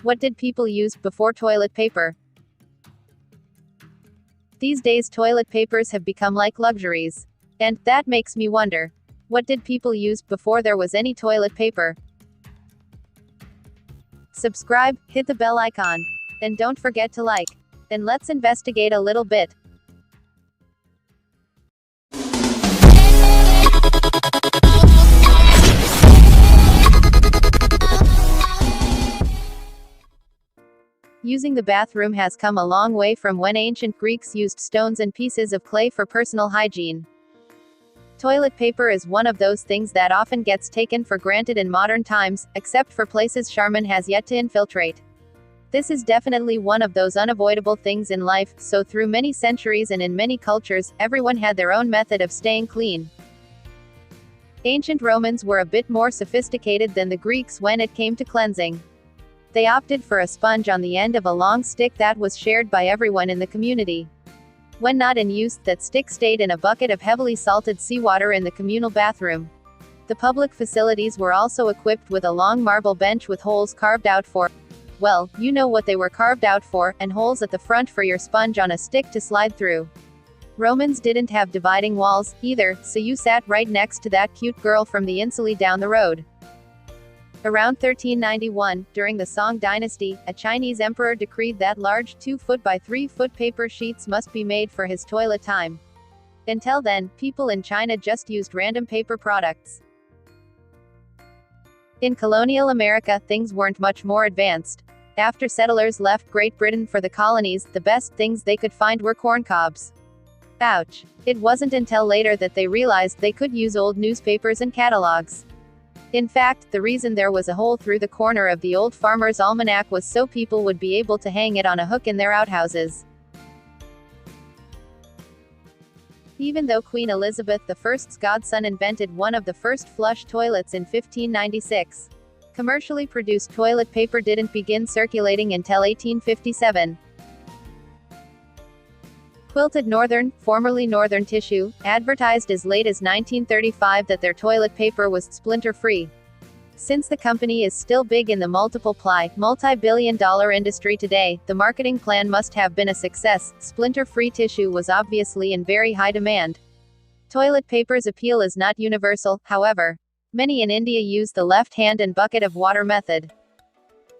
What did people use before toilet paper? These days toilet papers have become like luxuries. And that makes me wonder. What did people use before there was any toilet paper? Subscribe, hit the bell icon, and don't forget to like. And let's investigate a little bit. Using the bathroom has come a long way from when ancient Greeks used stones and pieces of clay for personal hygiene. Toilet paper is one of those things that often gets taken for granted in modern times, except for places Charmin has yet to infiltrate. This is definitely one of those unavoidable things in life, so through many centuries and in many cultures, everyone had their own method of staying clean. Ancient Romans were a bit more sophisticated than the Greeks when it came to cleansing. They opted for a sponge on the end of a long stick that was shared by everyone in the community. When not in use, that stick stayed in a bucket of heavily salted seawater in the communal bathroom. The public facilities were also equipped with a long marble bench with holes carved out for, well, you know what they were carved out for, and holes at the front for your sponge on a stick to slide through. Romans didn't have dividing walls, either, so you sat right next to that cute girl from the Insuli down the road. Around 1391, during the Song dynasty, a Chinese emperor decreed that large 2-foot by 3-foot paper sheets must be made for his toilet time. Until then, people in China just used random paper products. In colonial America, things weren't much more advanced. After settlers left Great Britain for the colonies, the best things they could find were corn cobs. Ouch. It wasn't until later that they realized they could use old newspapers and catalogs. In fact, the reason there was a hole through the corner of the old farmer's almanac was so people would be able to hang it on a hook in their outhouses. Even though Queen Elizabeth I's godson invented one of the first flush toilets in 1596, commercially produced toilet paper didn't begin circulating until 1857. Quilted Northern, formerly Northern Tissue, advertised as late as 1935 that their toilet paper was splinter-free. Since the company is still big in the multiple-ply, multi-billion-dollar industry today, the marketing plan must have been a success. Splinter-free tissue was obviously in very high demand. Toilet paper's appeal is not universal, however. Many in India use the left hand and bucket of water method.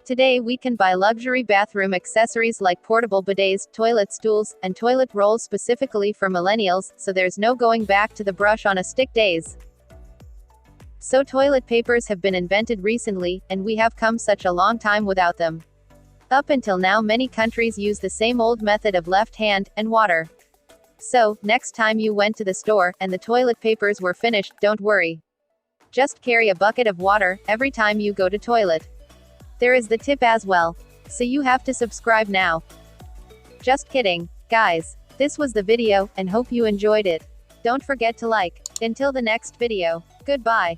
Today we can buy luxury bathroom accessories like portable bidets, toilet stools, and toilet rolls specifically for millennials, so there's no going back to the brush on a stick days. So toilet papers have been invented recently, and we have come such a long time without them. Up until now many countries use the same old method of left hand, and water. So, next time you went to the store, and the toilet papers were finished, don't worry. Just carry a bucket of water, every time you go to toilet. There is the tip as well. So you have to subscribe now. Just kidding. Guys, this was the video, and hope you enjoyed it. Don't forget to like. Until the next video. Goodbye.